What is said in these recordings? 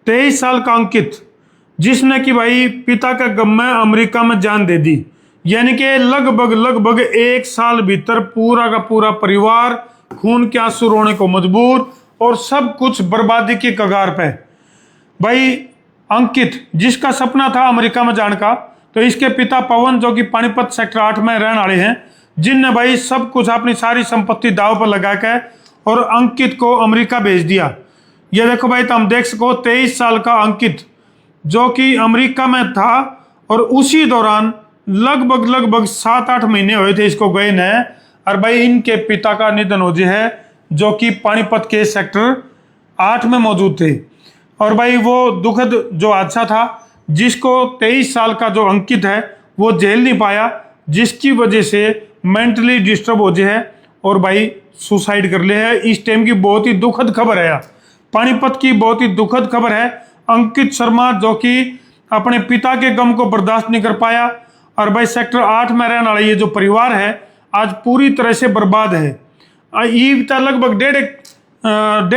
23 साल का अंकित, जिसने कि भाई पिता का गम में अमेरिका में जान दे दी। यानी कि लगभग 1 साल भीतर पूरा का पूरा परिवार खून के आंसू रोने को मजबूर और सब कुछ बर्बादी की कगार पे। भाई अंकित जिसका सपना था अमेरिका में जाने का, तो इसके पिता पवन जो कि पानीपत सेक्टर 8 में रहने वाले हैं, जिनने भाई सब कुछ अपनी सारी संपत्ति दाव पर लगा के और अंकित को अमेरिका भेज दिया। ये देखो भाई, तो हम देख सको 23 साल का अंकित जो कि अमेरिका में था और उसी दौरान लगभग 7-8 महीने हुए थे इसको गए न। और भाई इनके पिता का निधन हो गया है जो कि पानीपत के सेक्टर 8 में मौजूद थे। और भाई वो दुखद जो हादसा था, जिसको 23 साल का जो अंकित है वो झेल नहीं पाया, जिसकी वजह से मेंटली डिस्टर्ब हो गया है और भाई सुसाइड कर लिया है। इस टाइम की बहुत ही दुखद खबर है, पानीपत की बहुत ही दुखद खबर है। अंकित शर्मा जो कि अपने पिता के गम को बर्दाश्त नहीं कर पाया और भाई सेक्टर 8 में रहने वाला ये जो परिवार है आज पूरी तरह से बर्बाद है। ये लगभग डेढ़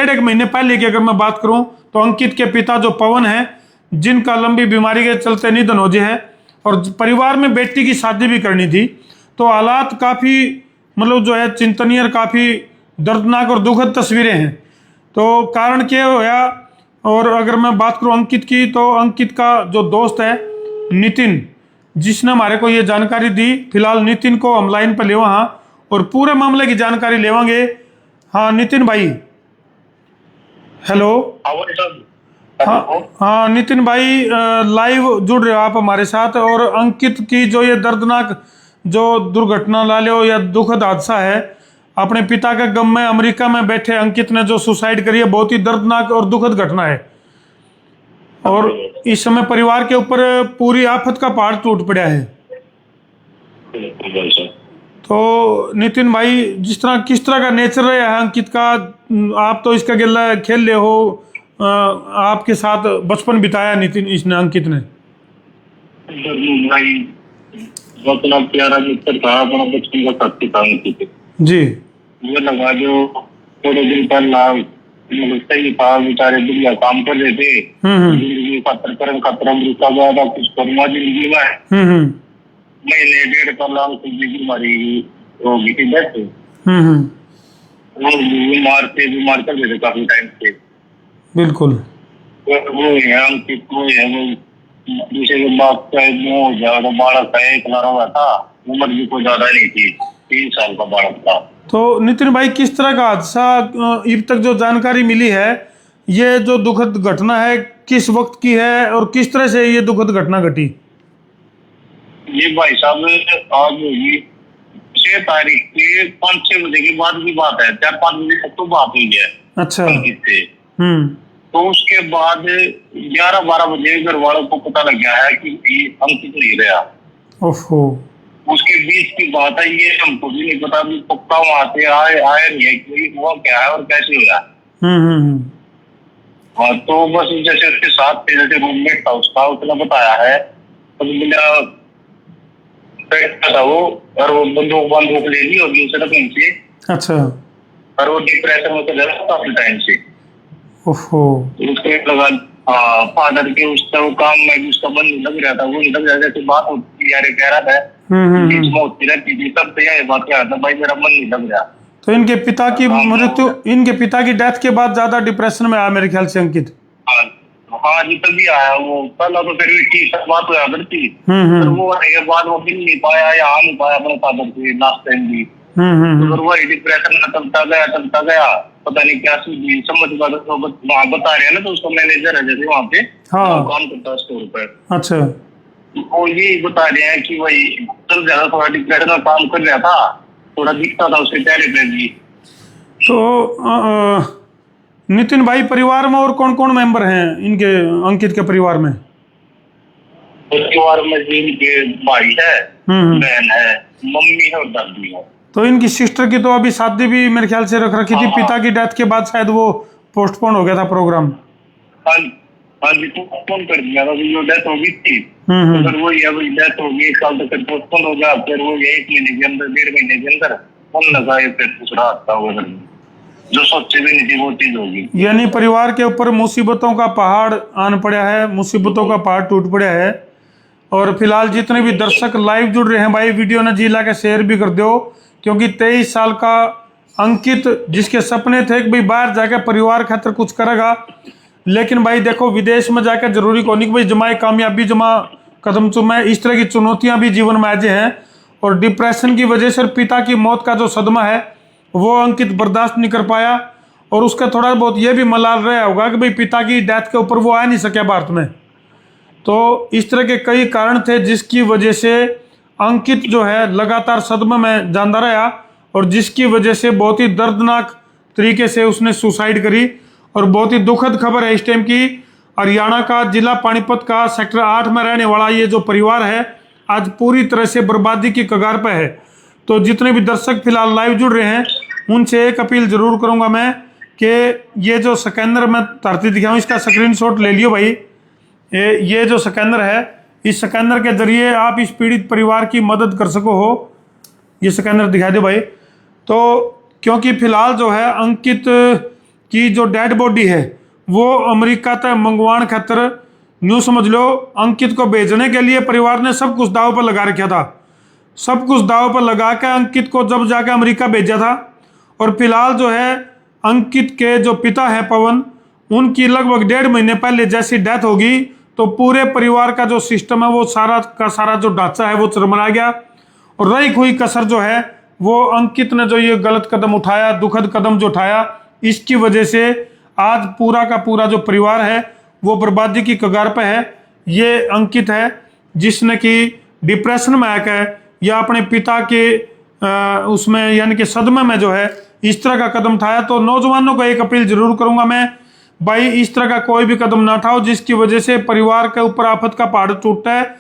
एक महीने पहले की अगर मैं बात करूं तो अंकित के पिता जो पवन है, जिनका लंबी बीमारी के चलते निधन हो गया है और परिवार में बेटी की शादी भी करनी थी, तो हालात काफ़ी मतलब जो है चिंतनीय, काफ़ी दर्दनाक और दुखद तस्वीरें हैं। तो कारण क्या होया, और अगर मैं बात करूं अंकित की, तो अंकित का जो दोस्त है नितिन, जिसने हमारे को ये जानकारी दी। फिलहाल नितिन को हम लाइन पर लेवा हाँ और पूरे मामले की जानकारी लेवांगे। हाँ नितिन भाई, हेलो। हाँ नितिन भाई, लाइव जुड़ रहे हो आप हमारे साथ। और अंकित की जो ये दर्दनाक जो दुर्घटना ला लो या दुखद हादसा है, अपने पिता के गम में अमेरिका में बैठे अंकित ने जो सुसाइड करी है, बहुत ही दर्दनाक और दुखद घटना है। और इस समय परिवार के ऊपर पूरी आफत का पहाड़ टूट पड़ा है। तो नितिन भाई, किस तरह का नेचर है अंकित का, आप तो इसका गिल्ला खेल ले हो, आपके साथ बचपन बिताया नितिन इसने, अंकित ने। भाई बहुत प्यारा मित्र था, अपना बचपन का साथी था अंकित जी। ये लगा जो थोड़े दिन पहले सही था, बेचारे बढ़िया काम कर रहे थे, जिंदगी खतरा अमेरिका गया था, कुछ करूंगा जिंदगी में। महीने 1.5 साल बीमारी हो गई थी डेथ। वो बीमार कर रहे थे काफी टाइम से। बिल्कुल वो है अंकित, वो है वो दूसरे बाप का हो ज्यादा बालक का एक लारा हुआ था, उम्र भी कोई ज्यादा नहीं थी, 3 साल का बालक था। तो नितिन भाई, किस तरह का हादसा, अब तक जो जानकारी मिली है, ये जो दुखद घटना है किस वक्त की है और किस तरह से ये दुखद घटना घटी? ये भाई साहब आज होगी 6 तारीख के 5-6 बजे के बाद की बात है, 4-5 बजे तक तो बात हुई है। अच्छा। तो उसके बाद 11-12 बजे घर वालों को पता लग गया है कि अंकित नहीं रहा। ओहो। उसके बीच की बात है, ये हमको भी नहीं पता, भी पक्का वहां से आया नहीं है कि हुआ क्या है और कैसे हुआ। हाँ, तो बस जैसे उसके साथ थे, जैसे रूममेट था उसका, उसने बताया है तो मेरा था वो, और वो बंदूक ले ली होगी उसने कहीं से। अच्छा। और वो डिप्रेशन में चला था काफी टाइम से। ओहो। उसके लगा फादर के उसका वो काम में उसका मन नहीं लग रहा था, वो नहीं लग रहा था, जैसे बात होती यार कह रहा था होती रहती थी, तब तो यह बात कह रहा था भाई मेरा मन नहीं लग रहा। तो इनके पिता की मृत्यु, इनके पिता की डेथ के बाद ज्यादा डिप्रेशन में आया मेरे ख्याल से अंकित। हाँ जी, तभी आया वो। पहला तो फिर भी ठीक बात हुआ करती, फिर वो आने के बाद वो मिल नहीं पाया या आ नहीं पाया अपने फादर से लास्ट टाइम भी। तो फिर वही डिप्रेशन में चलता गया, पता नहीं क्या समझ वहाँ बता रहे हैं ना, तो उसका मैनेजर है जैसे वहाँ पे काम करता है स्टोर पर। अच्छा। वो यही बता रहे हैं कि वही चल ज्यादा थोड़ा डिप्रेशन में काम कर रहा था, थोड़ा दिखता था उसके चेहरे पे भी। तो नितिन भाई, परिवार में और कौन कौन मेंबर हैं इनके, अंकित के परिवार में? परिवार में इनके भाई है, बहन है, मम्मी है और दादी है। तो इनकी सिस्टर की तो अभी शादी भी मेरे ख्याल से रख रखी थी, पिता की डेथ के बाद शायद वो पोस्टपोन हो गया था प्रोग्राम। हाँ जी, पोस्टपोन कर दिया था, जो डेथ हो गई थी। तो फिर वही डेथ हो गई, 1 साल तक पोस्टपोन हो गया, फिर वो 1 महीने के अंदर 1.5 महीने के अंदर हम लगा फिर दूसरा हादसा हुआ। जो सोची भी नहीं थी वो चीज होगी। यानी परिवार के ऊपर मुसीबतों का पहाड़ आन पड़ा है, मुसीबतों का पहाड़ टूट पड़ा है। और फिलहाल जितने भी दर्शक लाइव जुड़ रहे हैं भाई, वीडियो ने जी ला के शेयर भी कर दो, क्योंकि 23 साल का अंकित जिसके सपने थे कि भाई बाहर जाकर परिवार खातिर कुछ करेगा, लेकिन भाई देखो विदेश में जाकर जरूरी को नहीं भाई जमाए कामयाबी जमा कदम चुमे, इस तरह की चुनौतियां भी जीवन में आज हैं। और डिप्रेशन की वजह से पिता की मौत का जो सदमा है वो अंकित बर्दाश्त नहीं कर पाया, और उसका थोड़ा बहुत ये भी मलाल रहा होगा कि भाई पिता की डेथ के ऊपर वो आ नहीं सके भारत में। तो इस तरह के कई कारण थे जिसकी वजह से अंकित जो है लगातार सदमे में जाता रहा, और जिसकी वजह से बहुत ही दर्दनाक तरीके से उसने सुसाइड करी। और बहुत ही दुखद खबर है इस टाइम की, हरियाणा का जिला पानीपत का सेक्टर 8 में रहने वाला ये जो परिवार है आज पूरी तरह से बर्बादी की कगार पर है। तो जितने भी दर्शक फिलहाल लाइव जुड़ रहे हैं उनसे एक अपील जरूर करूंगा मैं कि ये जो स्कैनर मैं धरती दिखाऊं इसका स्क्रीनशॉट ले लियो भाई। ये जो स्कैनर है, इस स्कैनर के जरिए आप इस पीड़ित परिवार की मदद कर सको हो। ये स्कैनर दिखा दो भाई। तो क्योंकि फिलहाल जो है अंकित की जो डेड बॉडी है वो अमेरिका तक मंगवाने खातर न्यू समझ लो अंकित को भेजने के लिए परिवार ने सब कुछ दाव पर लगा रखा था। सब कुछ दाव पर लगा के अंकित को जब जाके अमेरिका भेजा था। और फिलहाल जो है अंकित के जो पिता है पवन, उनकी लगभग 1.5 महीने पहले जैसी डेथ होगी तो पूरे परिवार का जो सिस्टम है वो सारा का सारा जो ढांचा है वो चरमरा गया। और रही हुई कसर जो है वो अंकित ने जो ये गलत कदम उठाया, दुखद कदम जो उठाया, इसकी वजह से आज पूरा का पूरा जो परिवार है वो बर्बादी की कगार पे है। ये अंकित है जिसने कि डिप्रेशन में आकर या अपने पिता के उसमें यानी कि सदमे में जो है इस तरह का कदम उठाया। तो नौजवानों को एक अपील जरूर करूंगा मैं, भाई इस तरह का कोई भी कदम ना उठाओ जिसकी वजह से परिवार के ऊपर आफत का पहाड़ टूटता है।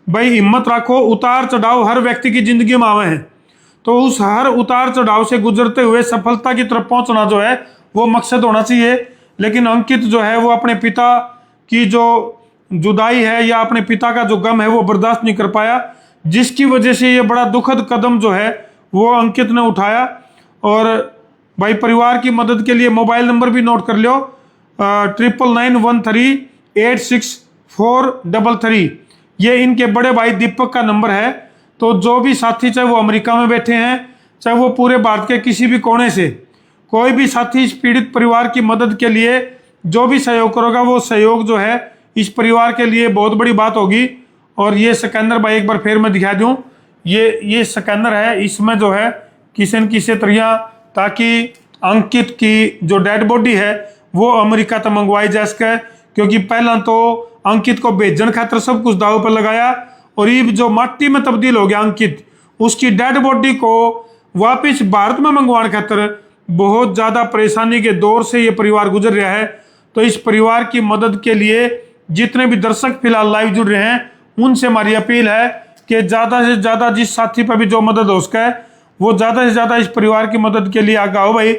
भाई हिम्मत रखो, उतार चढ़ाव हर व्यक्ति की जिंदगी में आवे हैं, तो उस हर उतार चढ़ाव से गुजरते हुए सफलता की तरफ पहुंचना जो है वो मकसद होना चाहिए। लेकिन अंकित जो है वो अपने पिता की जो जुदाई है या अपने पिता का जो गम है वो बर्दाश्त नहीं कर पाया, जिसकी वजह से ये बड़ा दुखद कदम जो है वो अंकित ने उठाया। और भाई परिवार की मदद के लिए मोबाइल नंबर भी नोट कर लो, 9991386433। ये इनके बड़े भाई दीपक का नंबर है। तो जो भी साथी चाहे वो अमेरिका में बैठे हैं चाहे वो पूरे भारत के किसी भी कोने से कोई भी साथी इस पीड़ित परिवार की मदद के लिए जो भी सहयोग करेगा वो सहयोग जो है इस परिवार के लिए बहुत बड़ी बात होगी। और ये स्कैनर भाई एक बार फिर मैं दिखा दूं, ये स्कैनर है, इसमें जो है किसी न किसी तरह ताकि अंकित की जो डेड बॉडी है वो अमेरिका तक मंगवाई जा सके, क्योंकि पहला तो अंकित को भेजन खातर सब कुछ दाव पर लगाया और ये जो माटी में तब्दील हो गया अंकित, उसकी डेड बॉडी को वापस भारत में मंगवाने खातर बहुत ज्यादा परेशानी के दौर से ये परिवार गुजर रहा है। तो इस परिवार की मदद के लिए जितने भी दर्शक फिलहाल लाइव जुड़ रहे हैं उनसे हमारी अपील है कि ज्यादा से ज्यादा जिस साथी पर भी जो मदद हो सके वो ज्यादा से ज्यादा इस परिवार की मदद के लिए आगे आओ भाई,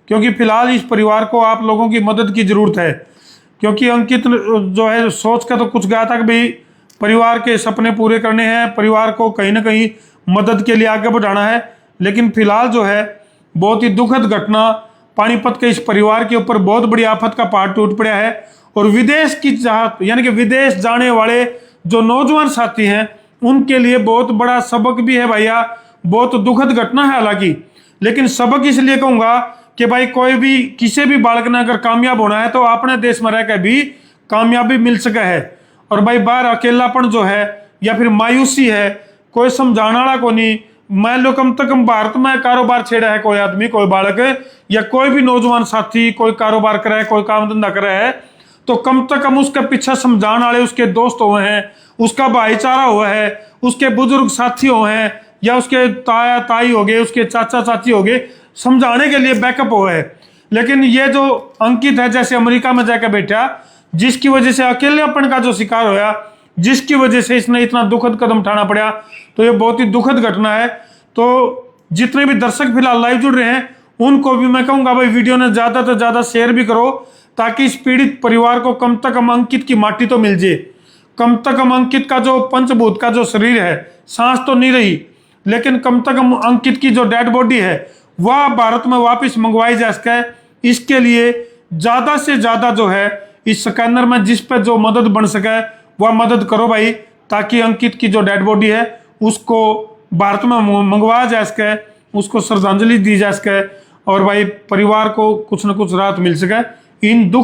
क्योंकि फिलहाल इस परिवार को आप लोगों की मदद की जरूरत है। क्योंकि अंकित जो है सोच कर तो कुछ गया था कि भाई परिवार के सपने पूरे करने हैं, परिवार को कहीं ना कहीं मदद के लिए आगे बढ़ाना है, लेकिन फिलहाल जो है बहुत ही दुखद घटना, पानीपत के इस परिवार के ऊपर बहुत बड़ी आफत का पहाड़ टूट पड़ा है। और विदेश की चाहत यानी कि विदेश जाने वाले जो नौजवान साथी हैं उनके लिए बहुत बड़ा सबक भी है भैया, बहुत दुखद घटना है हालांकि, लेकिन सबक इसलिए कहूंगा कि भाई कोई भी किसी भी बालक ने अगर कामयाब होना है तो अपने देश में रहकर भी कामयाबी मिल सके है। और भाई बाहर अकेलापन जो है या फिर मायूसी है, कोई समझाने वाला को नहीं। मान लो कम से कम भारत में कारोबार छेड़ा है कोई आदमी, कोई बालक या कोई भी नौजवान साथी कोई कारोबार करे है, कोई काम धंधा करे है, तो कम से कम उसके पीछे समझाने वाले उसके दोस्त हुए हैं, उसका भाईचारा हुआ है, उसके बुजुर्ग साथी हुए हैं या उसके ताया ताई हो गए, उसके चाचा चाची हो गए, समझाने के लिए बैकअप हुआ है। लेकिन ये जो अंकित है जैसे अमेरिका में जाकर बैठा, जिसकी वजह से अकेलेपन का जो शिकार होया, जिसकी वजह से इसने इतना दुखद कदम उठाना पड़ा, तो ये बहुत ही दुखद घटना है। तो जितने भी दर्शक फिलहाल लाइव जुड़ रहे हैं उनको भी मैं कहूंगा भाई वीडियो ने ज्यादा से ज्यादा शेयर भी करो, ताकि इस पीड़ित परिवार को कम से कम अंकित की माटी तो मिल जाए। कम से कम अंकित का जो पंचभूत का जो शरीर है, सांस तो नहीं रही, लेकिन कम से कम अंकित की जो डेड बॉडी है वह भारत में वापस मंगवाई जा सके। इसके लिए ज़्यादा से ज़्यादा जो है इस स्कैनर में जिस पे जो मदद बन सके वह मदद करो भाई, ताकि अंकित की जो डेड बॉडी है उसको भारत में मंगवाया जा सके, उसको श्रद्धांजलि दी जा सके और भाई परिवार को कुछ न कुछ राहत मिल सके। इन दुख